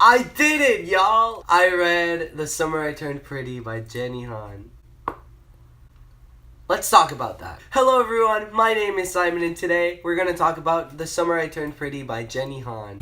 I did it, y'all! I read The Summer I Turned Pretty by Jenny Han. Let's talk about that. Hello everyone, my name is Simon and today we're gonna talk about The Summer I Turned Pretty by Jenny Han.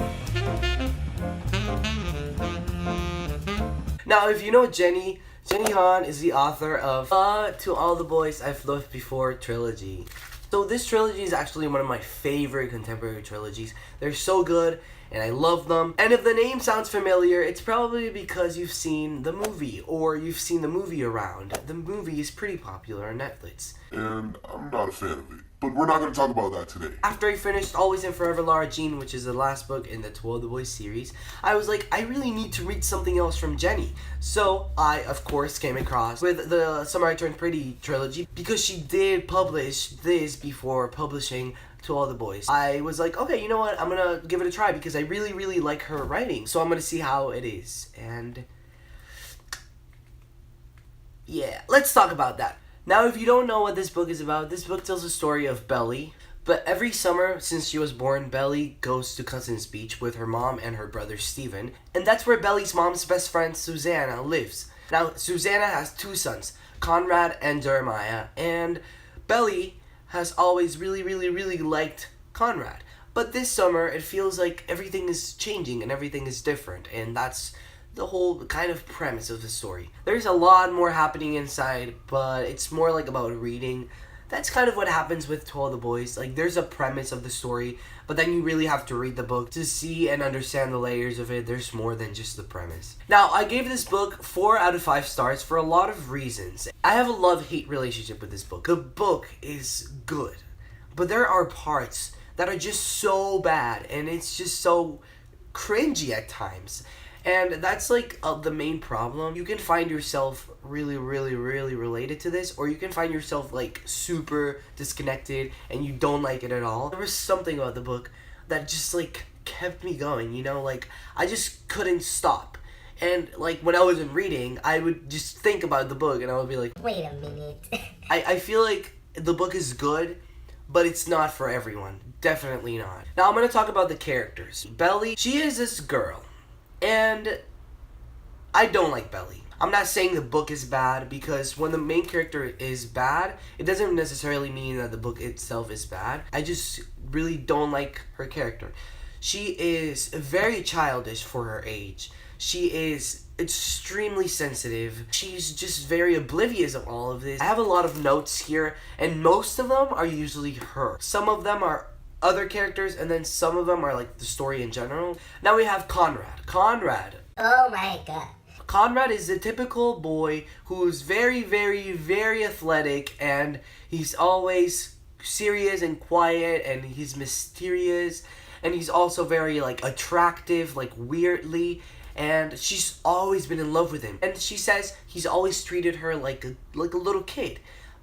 Now if you know Jenny Han is the author of To All the Boys I've Loved Before trilogy. So this trilogy is actually one of my favorite contemporary trilogies. They're so good and I love them. And if the name sounds familiar, it's probably because you've seen the movie or you've seen the movie around. The movie is pretty popular on Netflix. And I'm not a fan of it. But we're not going to talk about that today. After I finished Always and Forever Lara Jean, which is the last book in the To All the Boys series, I was like, I really need to read something else from Jenny. So I, of course, came across with the Summer I Turned Pretty trilogy because she did publish this before publishing To All the Boys. I was like, okay, you know what? I'm going to give it a try because I really, really like her writing. So I'm going to see how it is. And yeah, let's talk about that. Now, if you don't know what this book is about, this book tells the story of Belly. But every summer since she was born, Belly goes to Cousin's Beach with her mom and her brother Steven. And that's where Belly's mom's best friend, Susanna, lives. Now, Susanna has two sons, Conrad and Jeremiah. And Belly has always really, really, really liked Conrad. But this summer, it feels like everything is changing and everything is different. And that's the whole kind of premise of the story. There's a lot more happening inside, but it's more like about reading. That's kind of what happens with To All the Boys. Like, there's a premise of the story, but then you really have to read the book to see and understand the layers of it. There's more than just the premise. Now, I gave this book 4 out of 5 stars for a lot of reasons. I have a love-hate relationship with this book. The book is good, but there are parts that are just so bad, and it's just so cringy at times. And that's like the main problem. You can find yourself really, really, really related to this, or you can find yourself like super disconnected and you don't like it at all. There was something about the book that just like kept me going, you know, like I just couldn't stop. And like when I wasn't reading, I would just think about the book and I would be like, wait a minute. I feel like the book is good, but it's not for everyone. Definitely not. Now I'm going to talk about the characters. Belly, she is this girl. And I don't like Belly. I'm not saying the book is bad because when the main character is bad, it doesn't necessarily mean that the book itself is bad. I just really don't like her character. She is very childish for her age. She is extremely sensitive. She's just very oblivious of all of this. I have a lot of notes here, and most of them are usually her. Some of them are other characters, and then some of them are like the story in general. Now we have Conrad. Oh my god. Conrad is a typical boy who's very, very, very athletic, and he's always serious and quiet, and he's mysterious, and he's also very like attractive, like weirdly, and she's always been in love with him. And she says he's always treated her like a little kid.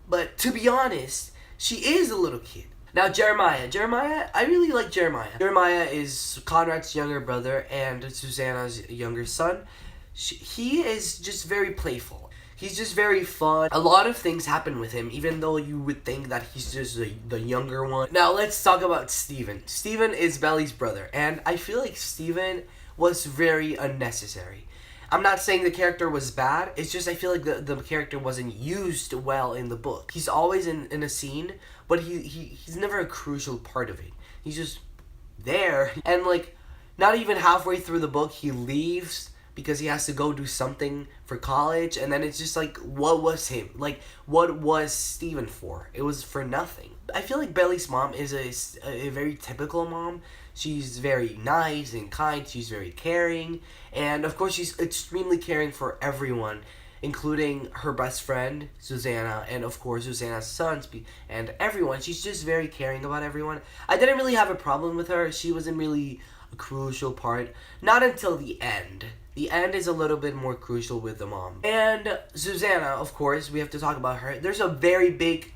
But to be honest, she is a little kid. Now, Jeremiah, I really like Jeremiah. Jeremiah is Conrad's younger brother and Susanna's younger son. He is just very playful. He's just very fun. A lot of things happen with him, even though you would think that he's just the younger one. Now, let's talk about Steven. Steven is Belly's brother, and I feel like Steven was very unnecessary. I'm not saying the character was bad, it's just I feel like the character wasn't used well in the book. He's always in a scene, but he's never a crucial part of it. He's just there. And like, not even halfway through the book, he leaves because he has to go do something for college, and then it's just like, what was him? Like, what was Steven for? It was for nothing. I feel like Belly's mom is a very typical mom. She's very nice and kind, she's very caring, and of course she's extremely caring for everyone, including her best friend, Susanna, and of course Susanna's sons, and everyone. She's just very caring about everyone. I didn't really have a problem with her. She wasn't really a crucial part. Not until the end. The end is a little bit more crucial with the mom. And Susanna, of course, we have to talk about her. There's a very big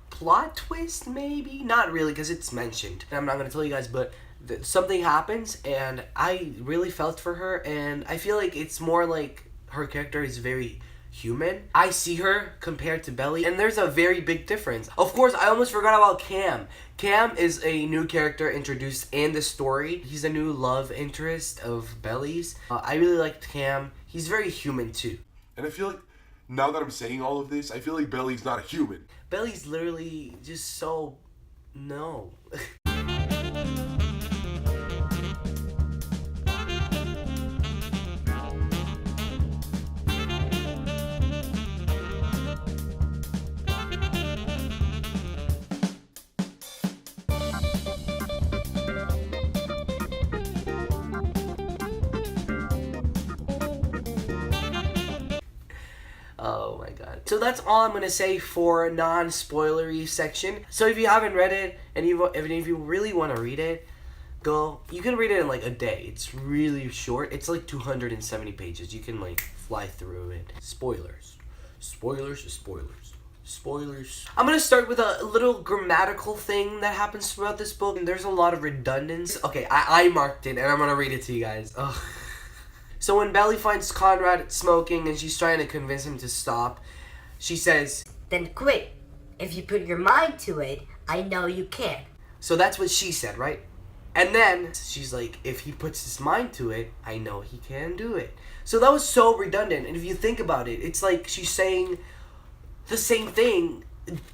plot twist, maybe? Not really, because it's mentioned. I'm not going to tell you guys, but something happens, and I really felt for her, and I feel like it's more like her character is very human. I see her compared to Belly, and there's a very big difference. Of course, I almost forgot about Cam. Cam is a new character introduced in the story. He's a new love interest of Belly's. I really liked Cam. He's very human too. And I feel like now that I'm saying all of this, I feel like Belly's not a human. Belly's literally just so... no. Oh my god. So that's all I'm gonna say for non-spoilery section. So if you haven't read it, and if you really want to read it, go. You can read it in like a day. It's really short. It's like 270 pages. You can like fly through it. Spoilers. Spoilers, spoilers. Spoilers. I'm gonna start with a little grammatical thing that happens throughout this book. And there's a lot of redundance. Okay, I marked it, and I'm gonna read it to you guys. Ugh. So when Belly finds Conrad smoking and she's trying to convince him to stop, she says, Then quit. If you put your mind to it, I know you can. so that's what she said, right? And then she's like, if he puts his mind to it, I know he can do it. So that was so redundant. And if you think about it, it's like she's saying the same thing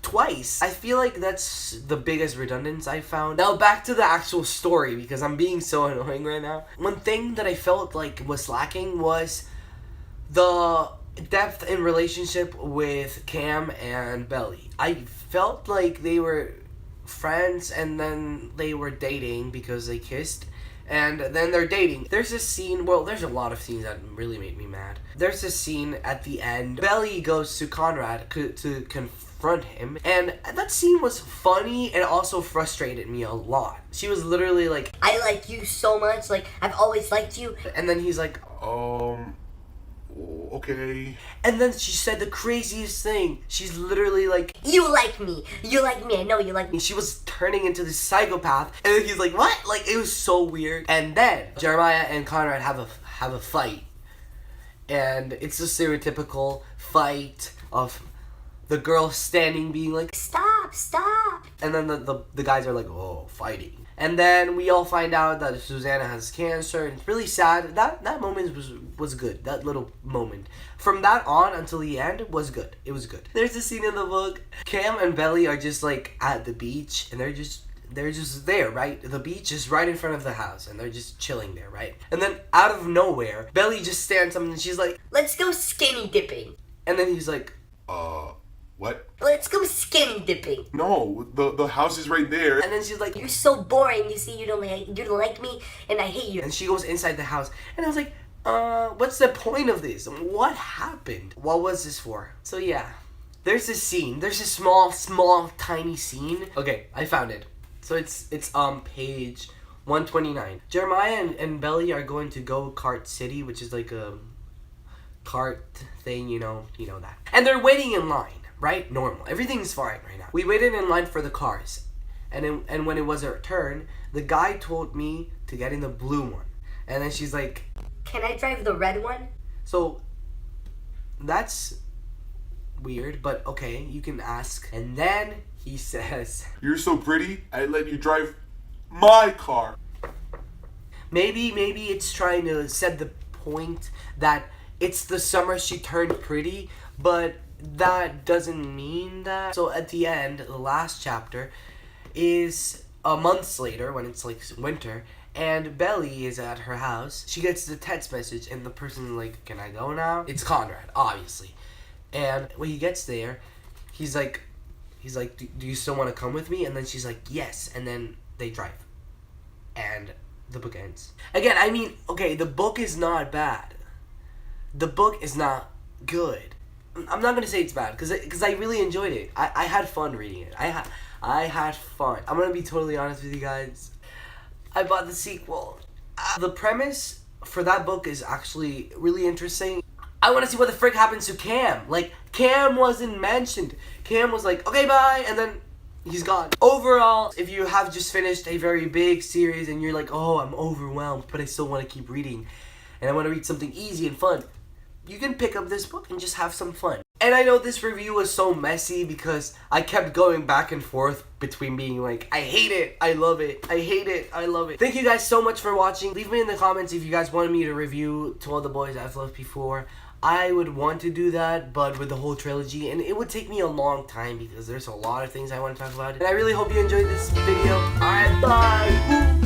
twice. I feel like that's the biggest redundance I found. Now back to the actual story, because I'm being so annoying right now. One thing that I felt like was lacking was the depth in relationship with Cam and Belly. I felt like they were friends and then they were dating because they kissed. And then they're dating. There's this scene, well, there's a lot of scenes that really made me mad. There's this scene at the end. Belly goes to Conrad to confront him. And that scene was funny and also frustrated me a lot. She was literally like, I like you so much. Like, I've always liked you. and then he's like, Okay. and then she said the craziest thing. She's literally like, You like me. You like me. I know you like me. she was turning into this psychopath. And then he's like, what? Like, it was so weird. And then Jeremiah and Conrad have a fight. And it's a stereotypical fight of the girl standing being like, Stop, stop. and then the guys are like, oh, fighting. And then we all find out that Susanna has cancer, and it's really sad. That moment was good. That little moment. From that on until the end was good. It was good. There's a scene in the book. Cam and Belly are just like at the beach, and they're just there, right? The beach is right in front of the house, and they're just chilling there, right? And then out of nowhere, Belly just stands up and she's like, Let's go skinny dipping. and then he's like, What? Let's go skinny dipping. No, the house is right there. and then she's like, You're so boring. You see, you don't like me, and I hate you. and she goes inside the house, and I was like, what's the point of this? What happened? What was this for? So yeah, there's this scene. There's a small, tiny scene. Okay, I found it. So it's on page 129. Jeremiah and Belly are going to Go-Kart City, which is like a kart thing, you know that. And they're waiting in line, right? Normal. Everything's fine right now. We waited in line for the cars. And when it was our turn, the guy told me to get in the blue one. And then she's like, Can I drive the red one? so that's weird, but okay, you can ask. And then he says, You're so pretty, I let you drive my car. maybe it's trying to set the point that it's the summer she turned pretty, but that doesn't mean that. So at the end, the last chapter is a month later when it's like winter, and Belly is at her house. She gets the text message, and the person's like, can I go now? It's Conrad, obviously. And when he gets there, he's like, do you still want to come with me? And then she's like, yes. And then they drive. And the book ends. Again, I mean, okay, the book is not bad. The book is not good. I'm not gonna say it's bad because I really enjoyed it. I had fun reading it. I had fun. I'm gonna be totally honest with you guys. I bought the sequel. The premise for that book is actually really interesting. I want to see what the frick happens to Cam. Like, Cam wasn't mentioned. Cam was like, okay, bye, and then he's gone. Overall, if you have just finished a very big series and you're like, oh, I'm overwhelmed, but I still want to keep reading, and I want to read something easy and fun, you can pick up this book and just have some fun. And I know this review was so messy because I kept going back and forth between being like, I hate it, I love it, I hate it, I love it. Thank you guys so much for watching. Leave me in the comments if you guys wanted me to review To All the Boys I've Loved Before. I would want to do that, but with the whole trilogy, and it would take me a long time because there's a lot of things I want to talk about. And I really hope you enjoyed this video. Alright, bye!